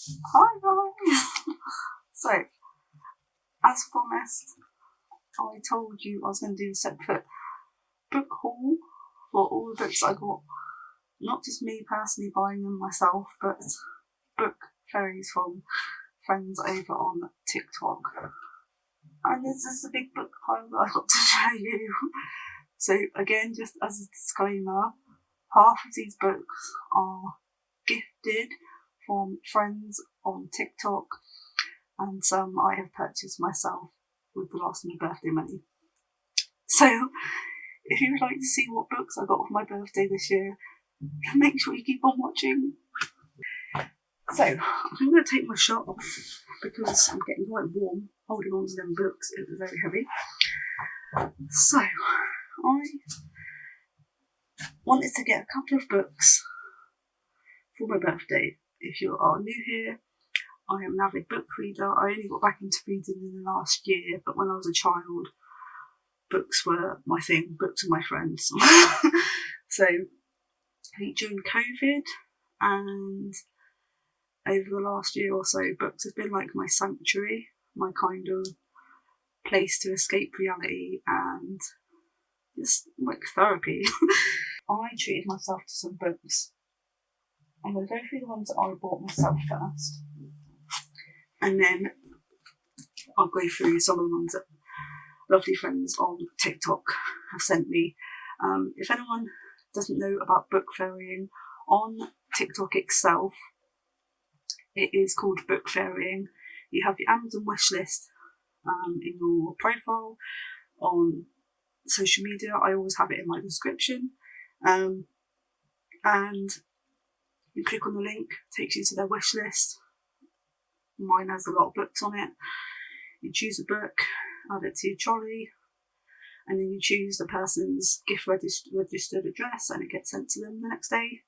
Hi guys! So, as promised, I told you I was going to do a separate book haul for all the books I got. Not just me personally buying them myself, but book fairies from friends over on TikTok. And this is a big book pile that I've got to show you. So again, just as a disclaimer, half of these books are gifted from friends on TikTok, and some I have purchased myself with the last of my birthday money. So if you would like to see what books I got for my birthday this year, make sure you keep on watching. So I'm going to take my shirt off because I'm getting quite warm holding on to them books. It was very heavy. So I wanted to get a couple of books for my birthday. If you are new here, I am an avid book reader. I only got back into reading in the last year, but when I was a child, books were my thing. Books were my friends. So I think during COVID and over the last year or so, books have been like my sanctuary, my kind of place to escape reality and just like therapy. I treated myself to some books. I'm going to go through the ones that I bought myself first, and then I'll go through some of the ones that lovely friends on TikTok have sent me. If anyone doesn't know about book fairying, on TikTok itself, it is called book fairying. You have your Amazon wish list in your profile on social media. I always have it in my description, and you click on the link, takes you to their wish list. Mine has a lot of books on it. You choose a book, add it to your trolley, and then you choose the person's gift registered address, and it gets sent to them the next day.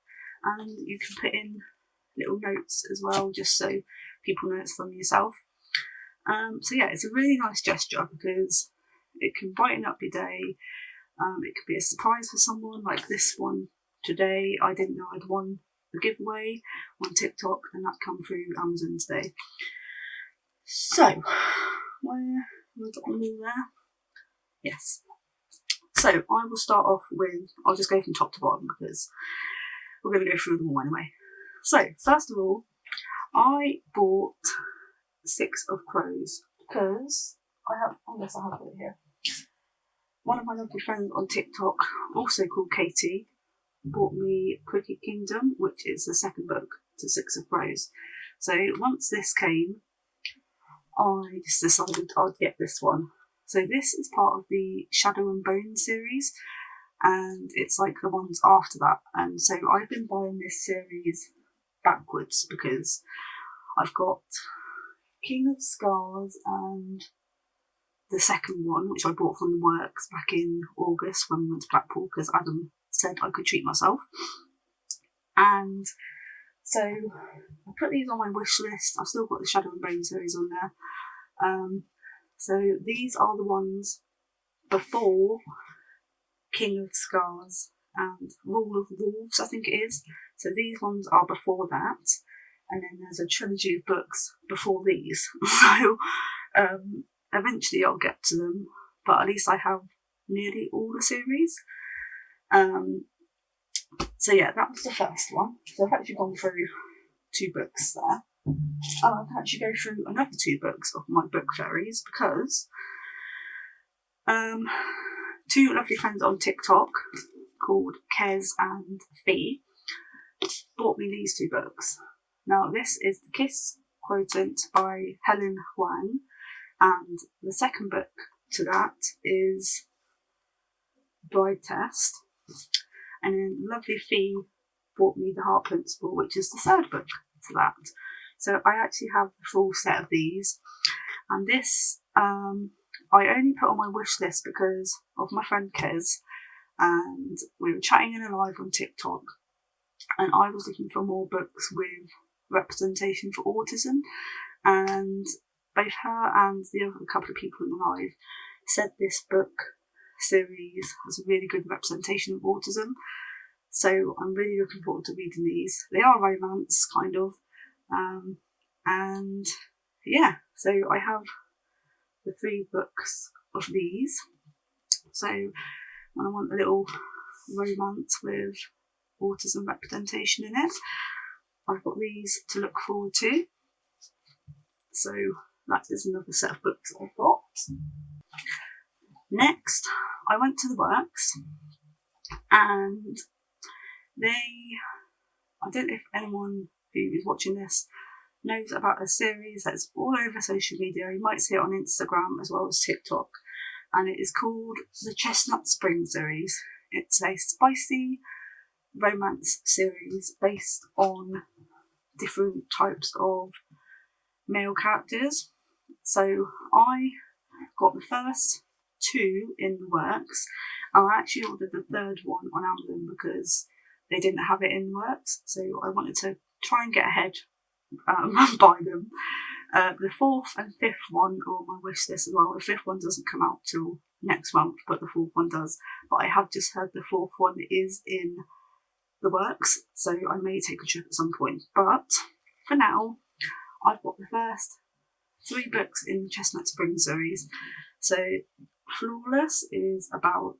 And you can put in little notes as well, just so people know it's from yourself. So yeah, it's a really nice gesture because it can brighten up your day. It could be a surprise for someone, like this one today. I didn't know I'd won a giveaway on TikTok, and that come through Amazon today. So, where have I got them all there? Yes. So I will start off with, I'll just go from top to bottom because we're going to go through them all anyway. So, first of all, I bought Six of Crows because I have it here. One of my lovely friends on TikTok, also called Katie, bought me Cricket Kingdom, which is the second book to Six of Crows. So once this came, I just decided I'd get this one. So this is part of the Shadow and Bone series, and it's like the ones after that. And so I've been buying this series backwards because I've got King of Scars and the second one, which I bought from the works back in August when we went to Blackpool because Adam said I could treat myself. And so I put these on my wish list. I've still got the Shadow and Bone series on there. So these are the ones before King of Scars and Rule of Wolves, I think it is. So these ones are before that, and then there's a trilogy of books before these. So eventually I'll get to them, but at least I have nearly all the series. So yeah, that was the first one. So I've actually gone through 2 books there. I can actually go through another 2 books of my book fairies because 2 lovely friends on TikTok called Kez and Fee bought me these 2 books. Now this is The Kiss Quotient by Helen Huang, and the second book to that is Bride Test. And then lovely Fee bought me The Heart Principle, which is the third book to that. So I actually have the full set of these. And this I only put on my wish list because of my friend Kez, and we were chatting in a live on TikTok, and I was looking for more books with representation for autism, and both her and the other couple of people in the live said this book series has a really good representation of autism. So I'm really looking forward to reading these. They are romance, kind of, And yeah, so I have the 3 books of these. So when I want a little romance with autism representation in it, I've got these to look forward to. So that is another set of books I've got. Next, I went to the works, and I don't know if anyone who is watching this knows about a series that's all over social media. You might see it on Instagram as well as TikTok, and it is called the Chestnut Spring series. It's a spicy romance series based on different types of male characters. So I got the first 2 in the works, and I actually ordered the 3rd one on Amazon because they didn't have it in the works, so I wanted to try and get ahead and buy them. The 4th and 5th one are on my wish list as well. The 5th one doesn't come out till next month, but the 4th one does. But I have just heard the 4th one is in the works, so I may take a trip at some point. But for now, I've got the first 3 books in the Chestnut Spring series. So Flawless is about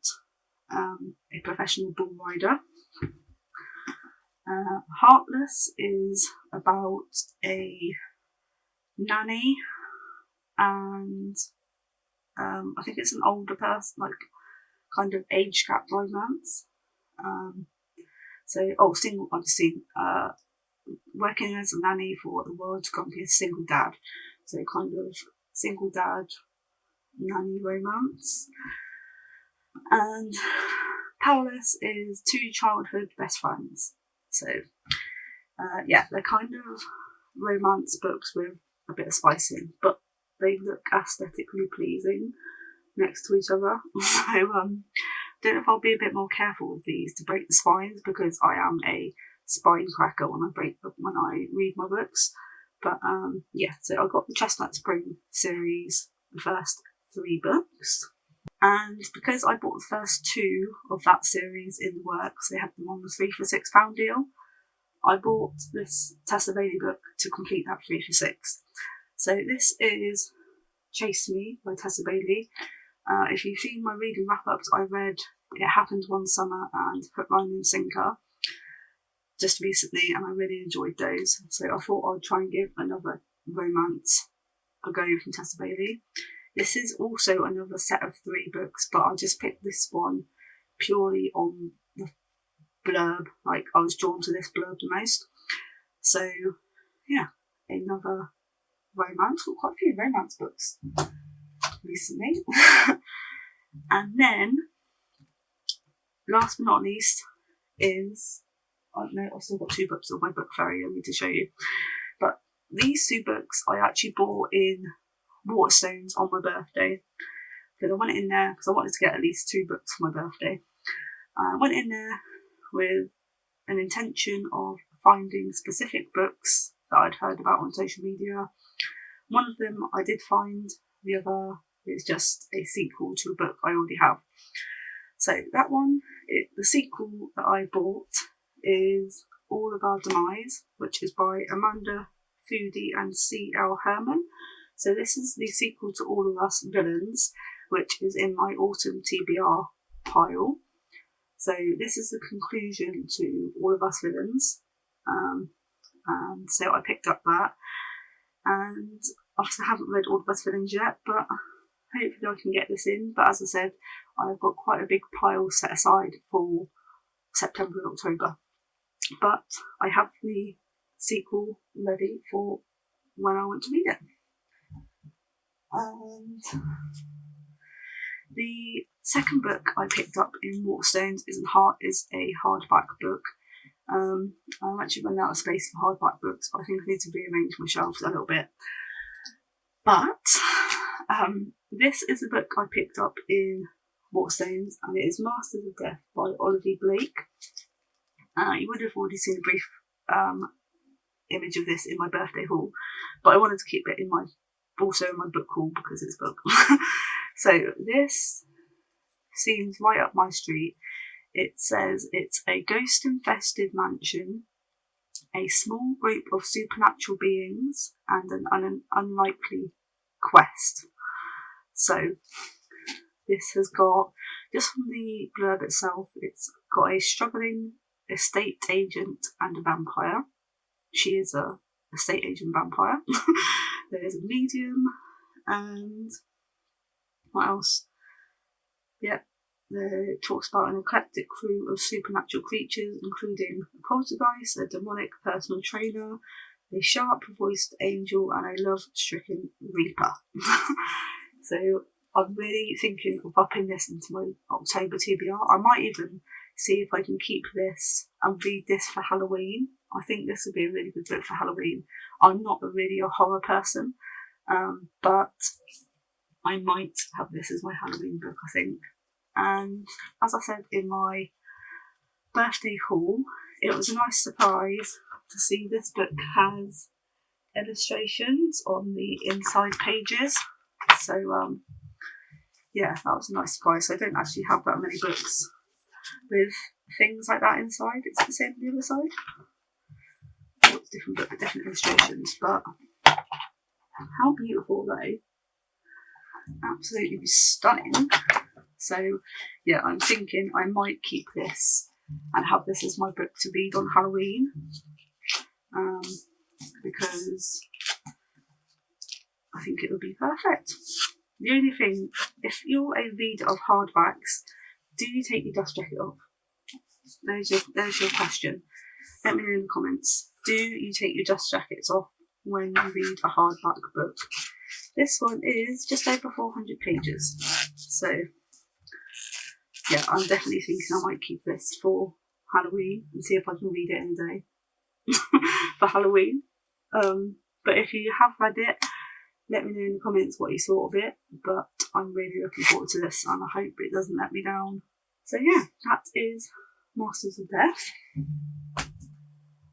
a professional bull rider. Heartless is about a nanny, and I think it's an older person, like kind of age gap romance. Single. I've seen working as a nanny for the world's grumpy single dad. So kind of single dad nanny romance. And Powerless is 2 childhood best friends. So they're kind of romance books with a bit of spice in, but they look aesthetically pleasing next to each other. So don't know if I'll be a bit more careful with these to break the spines, because I am a spine cracker when I read my books. But so I got the Chestnut Spring series, the first 3 books. And because I bought the first 2 of that series in the works, they had them on the 3 for £6 deal. I bought this Tessa Bailey book to complete that 3 for £6. So this is Chase Me by Tessa Bailey. If you've seen my reading wrap-ups, I read It Happened One Summer and Hook, Line and Sinker just recently, and I really enjoyed those. So I thought I'd try and give another romance a go from Tessa Bailey. This is also another set of 3 books, but I just picked this one purely on the blurb. Like, I was drawn to this blurb the most. So yeah, another romance. Got quite a few romance books recently. And then last but not least is, I don't know, I've still got 2 books of my book fairy I need to show you. But these 2 books I actually bought in Waterstones on my birthday, because I went in there because I wanted to get at least 2 books for my birthday. I went in there with an intention of finding specific books that I'd heard about on social media. One of them I did find, the other is just a sequel to a book I already have. So that one, the sequel that I bought is All of Our Demise, which is by Amanda Foody and C.L. Herman. So this is the sequel to All of Us Villains, which is in my autumn TBR pile. So this is the conclusion to All of Us Villains. And so I picked up that. And obviously I haven't read All of Us Villains yet, but hopefully I can get this in. But as I said, I've got quite a big pile set aside for September and October. But I have the sequel ready for when I want to read it. And the second book I picked up in Waterstones is a hardback book. I'm actually running out of space for hardback books, but I think I need to rearrange my shelves a little bit. But this is a book I picked up in Waterstones, and it is Masters of Death by Olivia Blake. You would have already seen a brief image of this in my birthday haul, but I wanted to keep it in my book haul because it's a book. So this seems right up my street. It says it's a ghost-infested mansion a small group of supernatural beings and an unlikely quest. So this has got, just from the blurb itself, it's got a struggling estate agent and a vampire. She is a estate agent vampire. There's a medium, and what else? Yep. It talks about an eclectic crew of supernatural creatures, including a poltergeist, a demonic personal trainer, a sharp-voiced angel, and a love-stricken reaper. So I'm really thinking of upping this into my October TBR. I might even see if I can keep this and read this for Halloween. I think this would be a really good book for Halloween. I'm not really a horror person, but I might have this as my Halloween book, I think. And as I said in my birthday haul, it was a nice surprise to see this book has illustrations on the inside pages. So yeah, that was a nice surprise. So I don't actually have that many books with things like that inside. It's the same on the other side. Oh, it's different book with different illustrations, but how beautiful though. Absolutely stunning. So yeah, I'm thinking I might keep this and have this as my book to read on Halloween, because I think it would be perfect. The only thing, if you're a reader of hardbacks, do you take your dust jacket off? There's your question. Let me know in the comments. Do you take your dust jackets off when you read a hardback book? This one is just over 400 pages. So yeah, I'm definitely thinking I might keep this for Halloween and see if I can read it in a day for Halloween. But if you have read it, let me know in the comments what you thought of it. But I'm really looking forward to this, and I hope it doesn't let me down. So yeah, that is Masters of Death.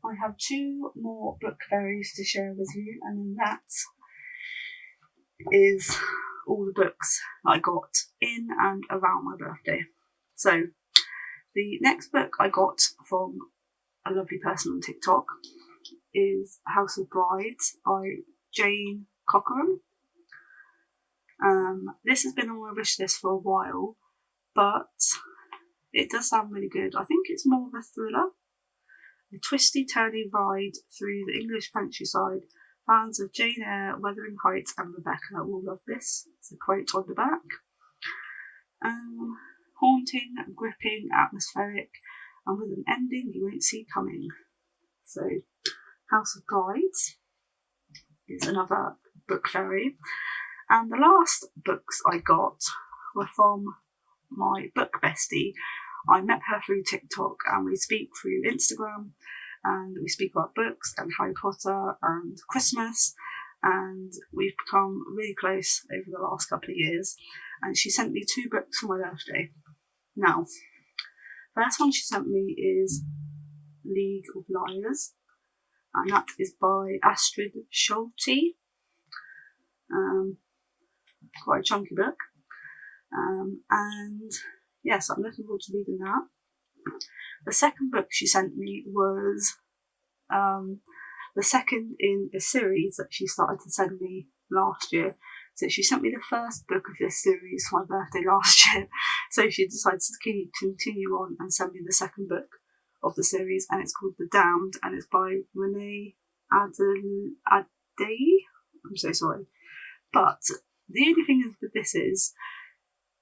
I have 2 more book fairies to share with you, and then that is all the books I got in and around my birthday. So the next book I got from a lovely person on TikTok is House of Brides by Jane Cockerham. This has been on my wish list for a while, but it does sound really good. I think it's more of a thriller. A twisty-turny ride through the English countryside. Fans of Jane Eyre, Wuthering Heights and Rebecca will love this. It's a quote on the back. Haunting, gripping, atmospheric, and with an ending you won't see coming. So, House of Brides is another book fairy. And the last books I got were from my book bestie. I met her through TikTok, and we speak through Instagram, and we speak about books and Harry Potter and Christmas, and we've become really close over the last couple of years. And she sent me 2 books for my birthday. Now, first one she sent me is League of Liars, and that is by Astrid Schulte. Quite a chunky book. And yes, I'm looking forward to reading that. The second book she sent me was the second in a series that she started to send me last year. So she sent me the first book of this series for my birthday last year. So she decided to continue on and send me the second book of the series, and it's called The Damned, and it's by Renee Adey. I'm so sorry. But the only thing with this is,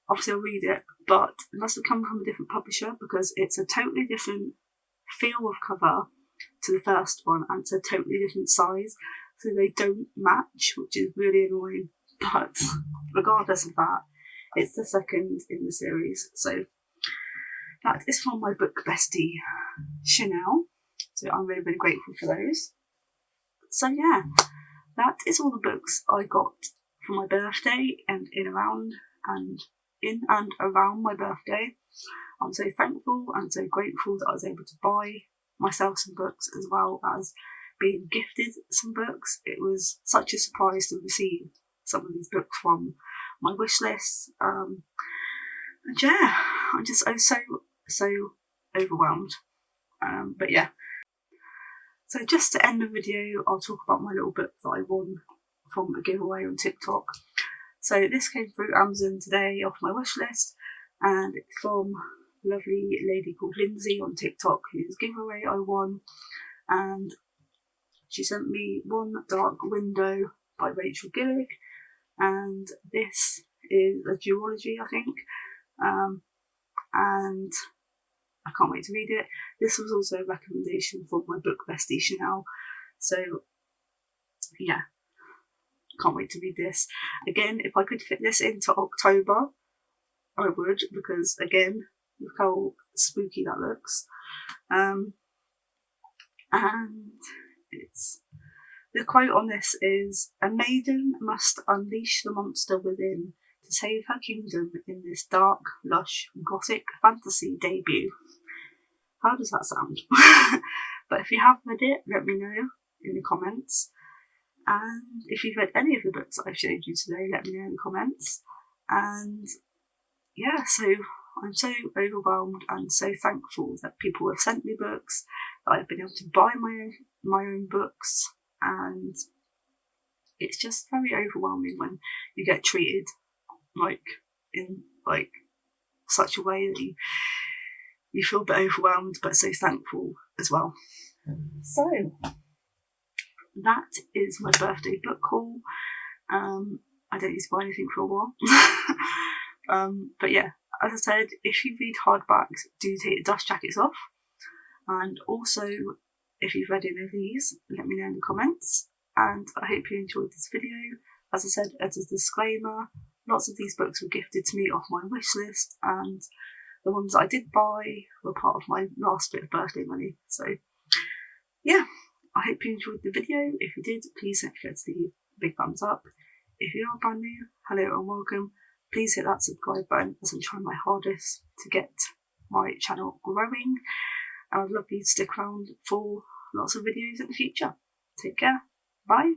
obviously I'll read it, but it must have come from a different publisher, because it's a totally different feel of cover to the first one, and it's a totally different size, so they don't match, which is really annoying. But regardless of that, it's the second in the series. So that is from my book bestie Chanel. So I'm really, really grateful for those. So yeah, that is all the books I got for my birthday and in and around my birthday. I'm so thankful and so grateful that I was able to buy myself some books, as well as being gifted some books. It was such a surprise to receive some of these books from my wish list. And yeah, I'm so overwhelmed. But yeah, So just to end the video, I'll talk about my little book that I won from a giveaway on TikTok. So this came through Amazon today off my wish list, and it's from a lovely lady called Lindsay on TikTok, whose giveaway I won, and she sent me One Dark Window by Rachel Gillig, and this is a duology, I think, and I can't wait to read it. This was also a recommendation from my book bestie Chanel, so yeah, can't wait to read this. Again, if I could fit this into October, I would, because again, look how spooky that looks. And it's, the quote on this is, "A maiden must unleash the monster within to save her kingdom in this dark, lush, gothic fantasy debut." How does that sound? But if you have read it, let me know in the comments. And if you've read any of the books that I've showed you today, let me know in the comments. And yeah, so I'm so overwhelmed and so thankful that people have sent me books, that I've been able to buy my own books, and it's just very overwhelming when you get treated in such a way that you feel a bit overwhelmed but so thankful as well. So that is my birthday book haul. I don't need to buy anything for a while. But yeah, as I said, if you read hardbacks, do take the dust jackets off. And also, if you've read any of these, let me know in the comments. And I hope you enjoyed this video. As I said, as a disclaimer, lots of these books were gifted to me off my wish list, and the ones that I did buy were part of my last bit of birthday money. So yeah, I hope you enjoyed the video. If you did, please don't forget to leave a big thumbs up. If you are brand new, hello and welcome. Please hit that subscribe button, as I'm trying my hardest to get my channel growing. And I'd love you to stick around for lots of videos in the future. Take care. Bye.